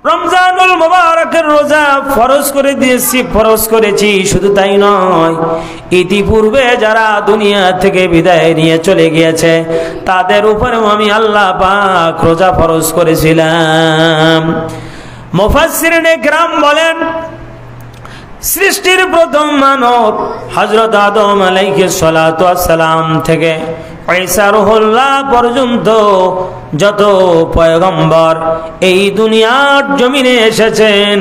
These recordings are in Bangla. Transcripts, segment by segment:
রমজানুল মুবারকের রোজা ফরজ করে দিয়েছি, ফরজ করেছি। শুধু তাই নয়, ইতিপূর্বে যারা দুনিয়া থেকে বিদায় নিয়ে চলে গিয়েছে তাদের উপরেও আমি আল্লাহ পাক রোজা ফরজ করেছিলাম। মুফাসসিরিনে কিরাম বলেন, সৃষ্টির প্রথম মানব হযরত আদম আলাইহিস সালাতু ওয়াস সালাম থেকে ঈসা রূহুল্লাহ পর্যন্ত যত পয়গম্বর এই দুনিয়ার জমিনে এসেছেন,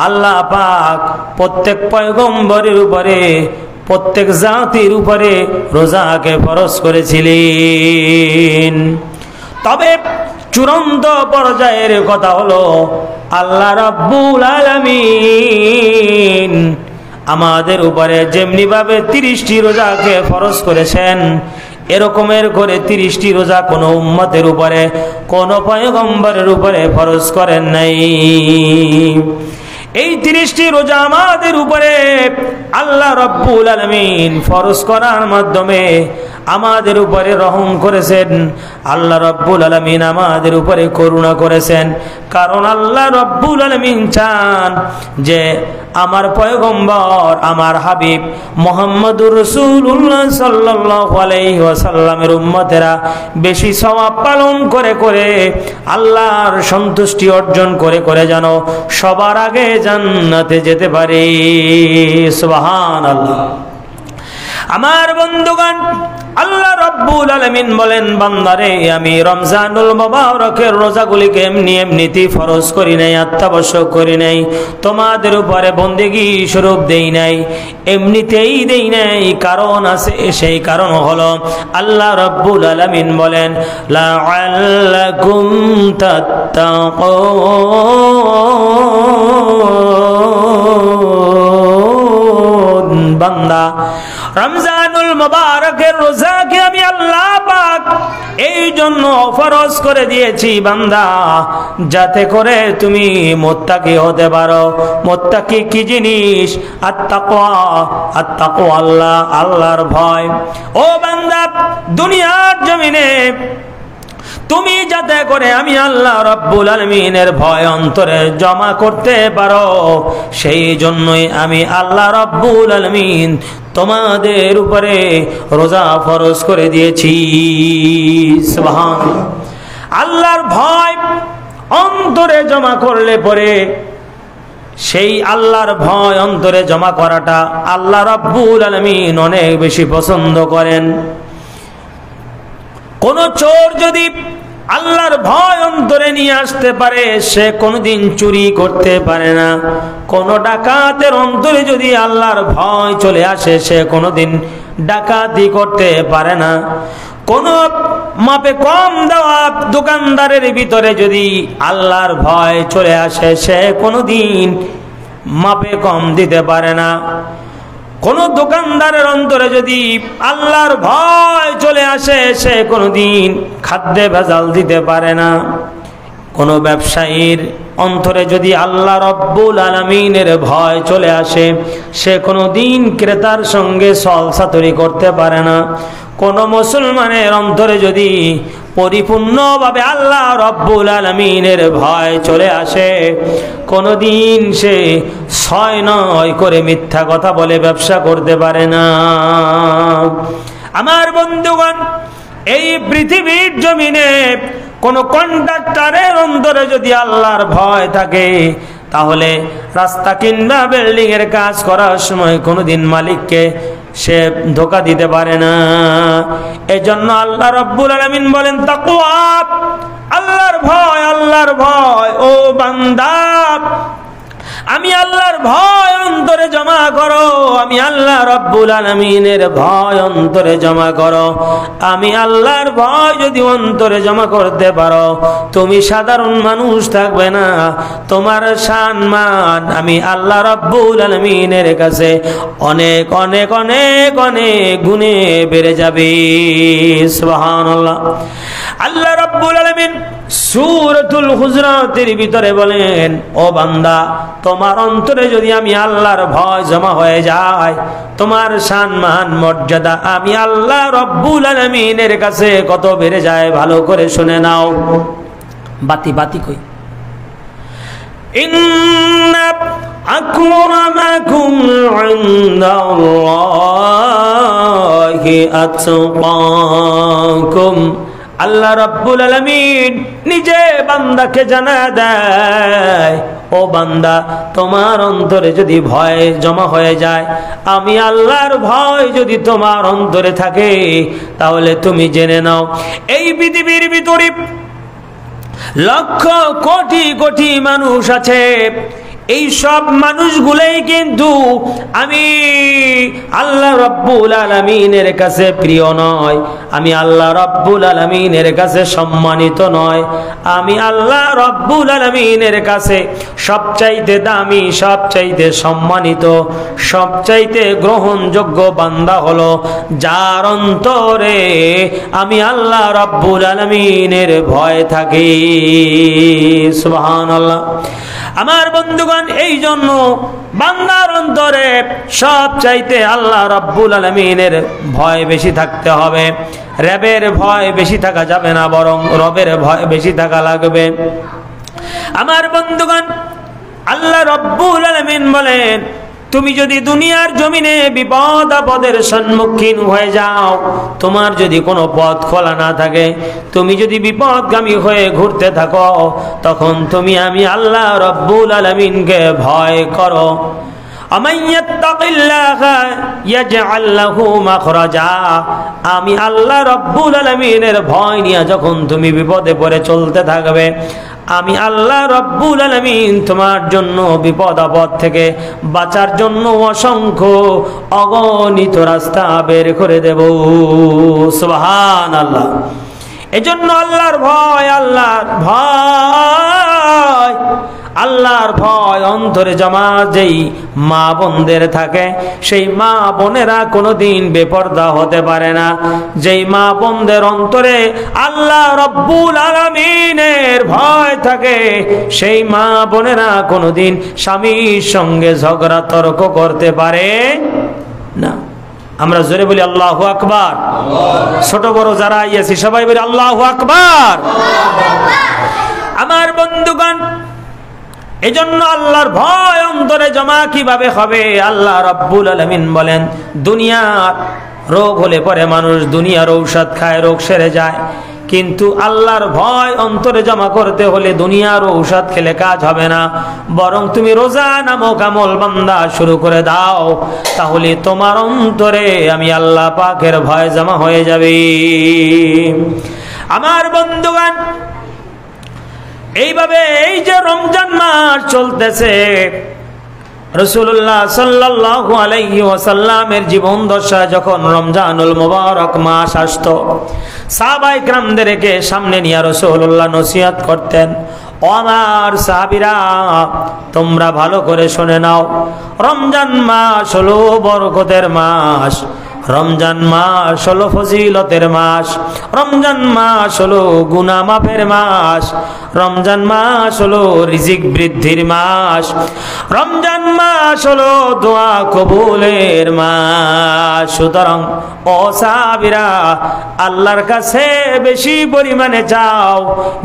আল্লাহ পাক প্রত্যেক পয়গম্বরের উপরে, প্রত্যেক জাতির উপরে রোজাকে ফরজ করেছিলেন। তবে চূড়ান্ত পর্যায়ের কথা হলো আল্লাহ রাব্বুল আলামিন আমাদের উপরে যেমনি ভাবে 30টি রোজাকে ফরজ করেছেন, এরকমের করে 30টি রোজা কোনো উম্মতের উপরে, কোনো পয়গম্বরের উপরে ফরজ করেন নাই। এই 30টি রোজা আমাদের উপরে আল্লাহ রাব্বুল আলামিন ফরজ করার মাধ্যমে আমাদের উপরে রহম করেছেন। আল্লাহ রাব্বুল আলামিন আমাদের উপরে করুণা করেছেন, কারণ আল্লাহ রাব্বুল আলামিন চান যে আমার পয়গম্বর, আমার হাবিব মুহাম্মদুর রাসূলুল্লাহ সাল্লাল্লাহু আলাইহি ওয়াসাল্লামের উম্মতেরা বেশি সওয়াব পালন করে করে, আল্লাহর সন্তুষ্টি অর্জন করে করে যেন সবার আগে জান্নাতে যেতে পারে। সুবহানাল্লাহ। আমার বন্ধুগণ, আল্লাহ রাব্বুল আলামিন বলেন, বান্দারে আমি রমজানুল মুবারকের রোজাগুলিকে এমনিতেই ফরজ করি নাই, অত্যাবশ্যক করি নাই, তোমাদের উপরে বন্দেগী স্বরূপ দেই নাই, এমনিতেই দেই নাই, কারণ আছে। সেই কারণ হলো আল্লাহ রাব্বুল আলামিন বলেন, লাআল্লাকুম তাত্তাকুন। বান্দা, রমজানুল মুবারকের রোজাকে আমি আল্লাহ পাক এই জন্য ফরজ করে দিয়েছি বান্দা, যাতে করে তুমি মুত্তাকি হতে পারো। মুত্তাকি কি জিনিস? আত-তাকওয়া। আত-তাকওয়া আল্লাহ, আল্লাহর ভয়। ও বান্দা, দুনিয়ার জমিনে তুমি যাতে করে আমি আল্লাহ রাব্বুল আলামিনের ভয় অন্তরে জমা করতে পারো, সেই জন্যই আমি আল্লাহ রাব্বুল আলামিন তোমাদের উপরে রোজা ফরজ করে দিয়েছি। সুবহানাল্লাহ। আল্লাহর ভয় অন্তরে জমা করলে পরে, সেই আল্লাহর ভয় অন্তরে জমা করাটা আল্লাহ রাব্বুল আলামিন অনেক বেশি পছন্দ করেন। কোন চোর যদি আল্লাহর ভয় অন্তরে নিয়ে আসতে পারে, সে কোনোদিন চুরি করতে পারে না। কোন ডাকাতের অন্তরে যদি আল্লাহর ভয় চলে আসে, সে কোনোদিন ডাকাতি করতে পারে না। কোন মাপে কম দেওয়া দোকানদারের ভিতরে যদি আল্লাহর ভয় চলে আসে, সে কোনোদিন মাপে কম দিতে পারে না। কোন দোকানদারের অন্তরে যদি আল্লাহর ভয় চলে আসে, সে কোনোদিন খাদ্যে ভেজাল দিতে পারে না। কোন ব্যবসায়ীর অন্তরে যদি আল্লাহ রাব্বুল আলামিনের ভয় চলে আসে, সে কোনোদিন ক্রেতার সঙ্গে ছলচাতুরি করতে পারে না। কোন মুসলমানের অন্তরে যদি পরিপূর্ণভাবে আল্লাহ রাব্বুল আলামিনের ভয় চলে আসে, কোনোদিন সে 6-9 করে মিথ্যা কথা বলে ব্যবসা করতে পারে না। আমার বন্ধুগণ, এই পৃথিবীর জমিনে কোন কন্ট্রাক্টরের অন্তরে যদি আল্লাহর ভয় থাকে, তাহলে রাস্তা কিংবা বিল্ডিং এর কাজ করার সময় কোনোদিন মালিককে সে ধোঁকা দিতে পারে না। এজন্য আল্লাহ রাব্বুল আলামিন বলেন, তাকওয়া, আল্লাহর ভয়, আল্লাহর ভয়। ও বান্দা, আমি আল্লাহর ভয় অন্তরে জমা করো, আমি আল্লাহ রাব্বুল আলামিনের ভয় অন্তরে জমা করো। আমি আল্লাহর ভয় যদি অন্তরে জমা করতে পারো, তুমি সাধারণ মানুষ থাকবে না, তোমার সম্মান আমি আল্লাহ রাব্বুল আলামিনের কাছে অনেক অনেক অনেক অনেক গুণে বেড়ে যাবে। সুবহানাল্লাহ। আল্লাহ রাব্বুল আলামিন সূরাতুল হুজরাতের ভিতরে বলেন, ও বান্দা, তোমার অন্তরে যদি আমি আল্লাহর ভয় জমা হয়ে যায়, তোমার সম্মান মর্যাদা আমি আল্লাহ রাব্বুল আলামিনের কাছে কত বেড়ে যায়, ভালো করে শুনে নাও। বাতি বাতি কই? ইন্না আকরামাকুম ইনদাল্লাহি আতকাকুম। আল্লাহ রাব্বুল আলামিন নিজে বান্দাকে জানায় দেয়, ও বান্দা, তোমার অন্তরে যদি ভয় জমা হয়ে যায়, আমি আল্লাহর ভয় যদি তোমার অন্তরে থাকে, তাহলে তুমি জেনে নাও এই পৃথিবীর ভিতরে লক্ষ কোটি কোটি মানুষ আছে। এই সব মানুষগুলোই কিন্তু আমি আল্লাহ রাব্বুল আলামিনের কাছে প্রিয় নয়, আমি আল্লাহ রাব্বুল আলামিনের কাছে সম্মানিত নয়। আমি আল্লাহ রাব্বুল আলামিনের কাছে সবচাইতে দামি, সবচাইতে সম্মানিত, সবচাইতে গ্রহণযোগ্য বান্দা হলো যার অন্তরে আমি আল্লাহ রাব্বুল আলামিনের ভয় থাকে। সুবহানাল্লাহ। আমার বন্ধুগণ, এই জন্য বান্দার অন্তরে সব চাইতে আল্লাহ রাব্বুল আলামিনের ভয় বেশি থাকতে হবে। রবের ভয় বেশি থাকা যাবে না, বরং রবের ভয় বেশি থাকা লাগবে। আমার বন্ধুগণ, আল্লাহ রাব্বুল আলামিন বলেন, তুমি যদি দুনিয়ার জমিনে বিপদ আপদের সম্মুখীন হয়ে যাও, তোমার যদি কোনো পথ খোলা না থাকে, তুমি যদি বিপদগামী হয়ে ঘুরতে থাকো, তখন তুমি আমি আল্লাহ রাব্বুল আলামিনকে ভয় করো। আমি আল্লাহ রাব্বুল আলামিনের ভয় নিয়ে যখন তুমি বিপদে পড়ে চলতে থাকবে, আমি আল্লাহ রাব্বুল আলামিন তোমার জন্য বিপদ আপদ থেকে বাঁচার জন্য অসংখ্য অগণিত রাস্তা বের করে দেব। সুবহানাল্লাহ। এজন্য আল্লাহর ভয়, আল্লাহর ভয়, আল্লাহর ভয় অন্তরে জমা যেই মা বোনদের থাকে, সেই মা বোনেরা কোনোদিন বেপরদা হতে পারে না। যেই মা বোনদের অন্তরে আল্লাহ রাব্বুল আলামিনের ভয় থাকে, সেই মা বোনেরা কোনোদিন স্বামীর সঙ্গে ঝগড়া তর্ক করতে পারে না। আমরা জোরে বলি আল্লাহু আকবার। ছোট বড় যারা আইয়াছি সবাই বলি আল্লাহু আকবার। আমার বন্ধুগণ, এজন্য আল্লাহর ভয় অন্তরে জমা কিভাবে হবে? আল্লাহ রাব্বুল আলামিন বলেন, দুনিয়ার রোগ হলে পরে মানুষ দুনিয়ার ঔষধ খায়, রোগ সেরে যায়, কিন্তু আল্লাহর ভয় অন্তরে জমা করতে হলে দুনিয়ার ঔষধ খেলে কাজ হবে না, বরং তুমি রোজা নামক আমল বান্দা শুরু করে দাও, তাহলে তোমার অন্তরে আমি আল্লাহ পাকের ভয় জমা হয়ে যাবে। আমার বন্ধুগণ, এইভাবে এই যে রমজান মাস চলতেছে, রাসূলুল্লাহ সাল্লাল্লাহু আলাইহি ওয়াসাল্লামের জীবন দশা যখন রমজানুল মুবারক মাস আসতো, সাহাবায়ে কেরামদেরকে সামনে নিয়ে রাসূলুল্লাহ নসিহত করতেন, ও আমার সাহাবীরা, তোমরা ভালো করে শুনে নাও, রমজান মাস হলো বরকতের মাস, রমজান মাস হলো ফজিলতের মাস, রমজান মাস হলো গুনাহ মাফের মাস, রমজান মাস হলো রিজিক বৃদ্ধির মাস, রমজান মাস হলো দোয়া কবুলের মাস। সুতরাং ও সাহাবীরা, আল্লাহর কাছে বেশি পরিমাণে চাও,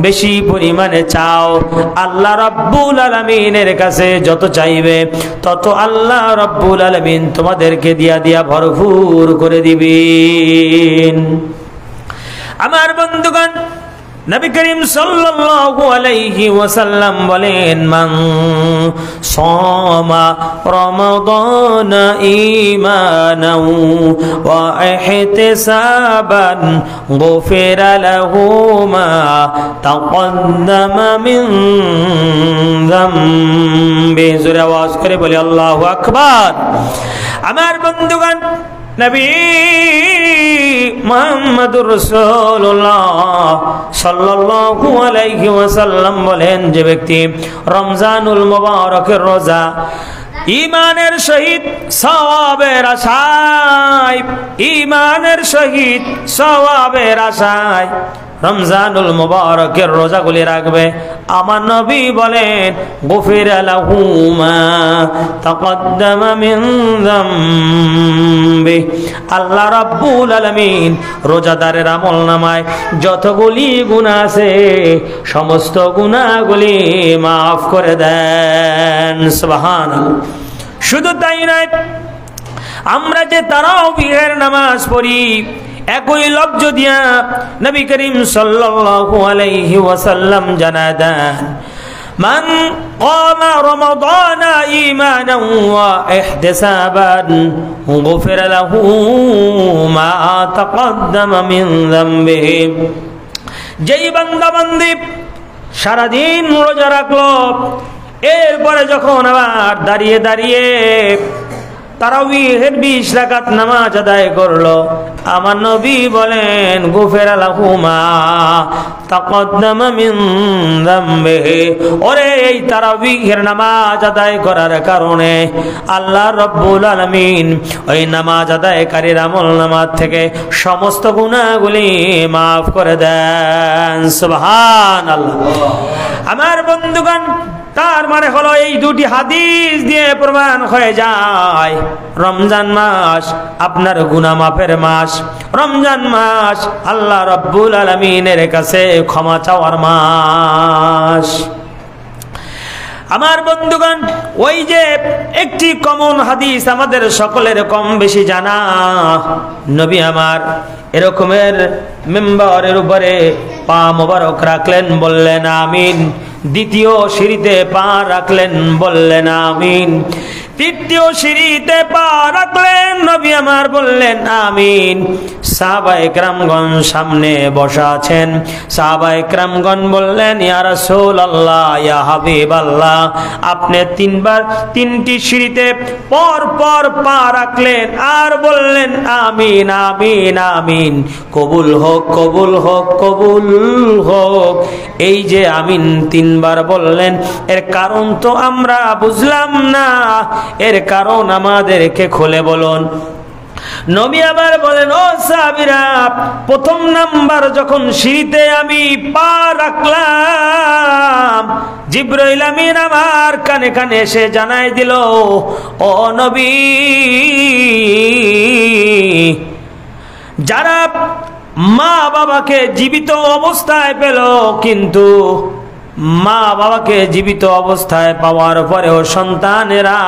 বেশি পরিমাণে চাও। আল্লাহ রাব্বুল আলামিনের কাছে যত চাইবে, তত আল্লাহ রাব্বুল আলামিন তোমাদেরকে দিয়া দিয়া ভরপুর করে দিবেন। আমার বন্ধুগণ, নবী করিম সাল্লাল্লাহু আলাইহি ওয়াসাল্লাম বলেন, মান সামা রমাদান ঈমানান ওয়া ইহতিসাবান গুফিরা লাহু মা তাকদ্দামা মিন যামবি। জোরে আওয়াজ করে বলি আল্লাহু আকবার। আমার বন্ধুগণ, নবী মুহাম্মদুর রাসূলুল্লাহ সাল্লাল্লাহু আলাইহি ওয়াসাল্লাম বলেন, যে ব্যক্তি রমজানুল মুবারকের রোজা ঈমানের সহিত সওয়াবের আশায়, ঈমানের সহিত সওয়াবের আশায় রমজানুল মুবারকের রোজাগুলি রাখবে, আমার নবী বলেন গুফিরা লাহু মা তাকদ্দামা মিন যামবি, আল্লাহ রাব্বুল আলামিন রোজাদারের আমলনামায় যতগুলি গুনাহ আছে সমস্ত গুনাহগুলি মাফ করে দেন। সুবহানাল্লাহ। শুধু তাই নয়, আমরা যে তারাবিহের নামাজ পড়ি একই লফজ দিয়া নবী করিম সাল্লাল্লাহু আলাইহি ওয়াসাল্লাম জানায় দেন, মান ক্বামা রমাদানা ঈমানান ওয়া ইহতিসাবান গুফিরা লাহু মা তাকদ্দামা মিন যামবিহি, যেই বান্দা বান্দি সারাদিন রোজা রাখলো, এরপরে যখন আবার দাঁড়িয়ে দাঁড়িয়ে তারাবিহের 20 রাকাত নামাজ আদায় করলো, আমার নবী বলেন গুফিরা লাহু মা তাকদ্দামা মিন যামবিহি, ওরে এই তারাবিহের নামাজ আদায় করার কারণে আল্লাহ রাব্বুল আলামিন ওই নামাজ আদায়কারীর আমলনামা থেকে সমস্ত গুনাহগুলি মাফ করে দেন। সুবহানাল্লাহ। আমার বন্ধুগণ, তার মানে হলো এই দুটি হাদিস দিয়ে প্রমাণ হয়ে যায় রমজান মাস আপনার গুনাহ মাফের মাস, রমজান মাস আল্লাহ রাব্বুল আলামিনের কাছে ক্ষমা চাওয়ার মাস। আমার বন্ধুগণ, ওই যে একটি কমন হাদিস আমাদের সকলের কম বেশি জানা, নবী আমার এরকমের মিম্বরের উপরে পা মোবারক রাখলেন, বললেন আমিন। দ্বিতীয় সিঁড়িতে পা রাখলেন, বললেন আমিন। তৃতীয় সিঁড়িতে পা রাখলেন, নবী আমার বললেন আমিন। সাহাবায়ে কেরামগণ সামনে বসা আছেন, সাহাবায়ে কেরামগণ বললেন ইয়া রাসূলুল্লাহ, ইয়া হাবিবাল্লাহ, আপনি তিনবার তিনটি সিঁড়িতে পর পর পা রাখলেন আর বললেন আমিন আমিন আমিন, কবুল হোক কবুল হোক কবুল হোক। এই যে আমিন তিনবার বললেন, এর কারণ তো আমরা বুঝলাম না, এর কারণ আমাদেরকে খুলে বলুন। নবী আবার বলেন, ও সাহাবীরা, প্রথম নাম্বার যখন সিঁড়িতে আমি পা রাখলাম, জিবরাইল আমিন আমার কানে কানে এসে জানাই দিল, ও নবী, যারা মা বাবাকে জীবিত অবস্থায় পেল, কিন্তু মা বাবাকে জীবিত অবস্থায় পাওয়ার পরেও সন্তানেরা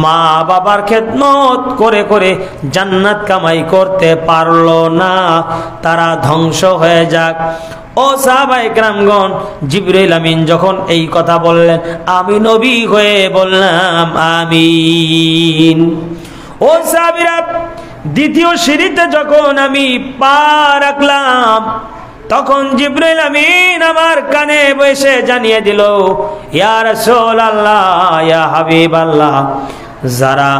মা বাবার খেদমত করে করে জান্নাত কামাই করতে পারলো না, তারা ধ্বংস হয়ে যাক। ও সাহাবায়ে কেরামগণ, জিবরাইল আমিন যখন এই কথা বললেন, আমি নবী হয়ে বললাম আমিন। ও সাহাবীরা, দ্বিতীয় সিঁড়িতে যখন আমি পা রাখলাম, তখন জিবরাইল আমিন আমার কানে বসে জানিয়ে দিল, ইয়া রাসূলুল্লাহ, ইয়া হাবিবাল্লাহ, যারা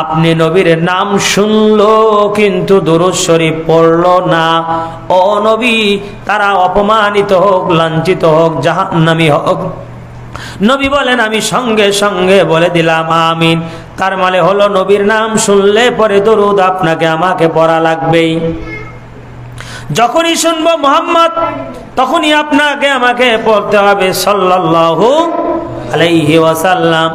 আপনি নবীর নাম শুনলো কিন্তু দুরূদ শরীফ পড়লো না, ও নবী, তারা অপমানিত হোক, লাঞ্ছিত হোক, জাহান্নামী হোক। নবী বলেন আমি সঙ্গে সঙ্গে বলে দিলাম আমিন। তার মানে হলো নবীর নাম শুনলে পরে দরুদ আপনাকে আমাকে পড়া লাগবেই। যখনই শুনবো মুহাম্মদ, তখনই আপনাকে আমাকে পড়তে হবে সাল্লাল্লাহু আলাইহি ওয়াসাল্লাম।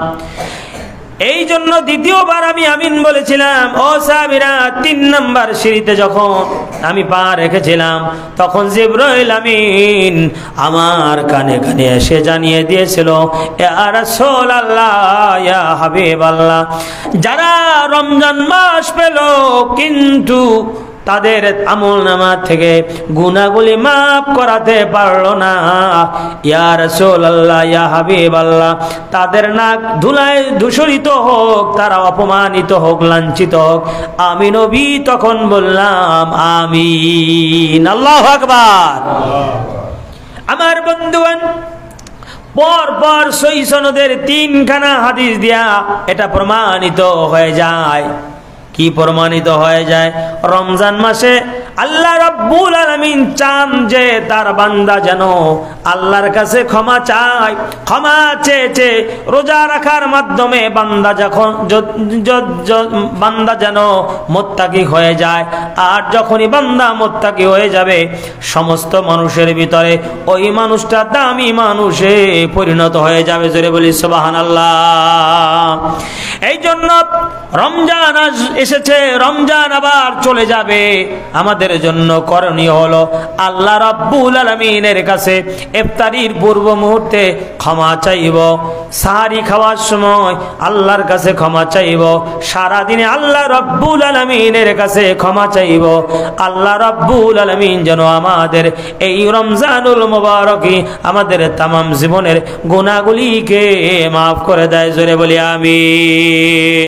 এই জন্য দ্বিতীয়বার আমি আমিন বলেছিলাম। ও সাহাবীরা, 3 নাম্বার সিঁড়িতে যখন আমি পা রেখেছিলাম, তখন জিবরাইল আমিন আমার কানে কানে এসে জানিয়ে দিয়েছিল, ইয়া রাসূলুল্লাহ, ইয়া হাবিবাল্লাহ, যারা রমজান মাস পেল কিন্তু তাদের আমলনামা থেকে গুনাহগুলি মাফ করাতে পারলো না, ইয়া রাসূলুল্লাহ, ইয়া হাবিবাল্লাহ, তাদের নাক ধুলায় ধূসরিত হোক, তারা অপমানিত হোক, লাঞ্ছিত হোক, আমি নবী তখন বললাম আমিন। আল্লাহু আকবার। আমার বন্ধুগণ, পর পর সহিহ সনদের 3খানা হাদিস দিয়া এটা প্রমাণিত হয়ে যায়। কি প্রমাণিত হয়ে যায়? রমজান মাসে আল্লাহ রাব্বুল আলামিন চান যে তার বান্দা যেন আল্লাহর কাছে ক্ষমা চায়, ক্ষমা চেয়ে রোজা রাখার মাধ্যমে বান্দা যখন বান্দা যেন মুত্তাকি হয়ে যায়। আর যখনই বান্দা মুত্তাকি হয়ে যাবে সমস্ত মানুষের ভিতরে ওই মানুষটা দামি মানুষে পরিণত হয়ে যাবে। জোরে বলি সুবহানাল্লাহ। এই জন্য রমজান এসেছে, রমজান আবার চলে যাবে, আমাদের জন্য করণীয় হলো আল্লাহ রাব্বুল আলামিনের কাছে ইফতারির পূর্ব মুহূর্তে ক্ষমা চাইব, সাহারি খাওয়ার সময় আল্লাহর কাছে ক্ষমা চাইব, সারা দিনে আল্লাহ রাব্বুল আলামিনের কাছে ক্ষমা চাইব। আল্লাহ রাব্বুল আলামিন যেন আমাদের এই রমজানুল মুবারকে আমাদের তামাম জীবনের গুনাহগুলিকে মাফ করে দেয়। জোরে বলি আমিন।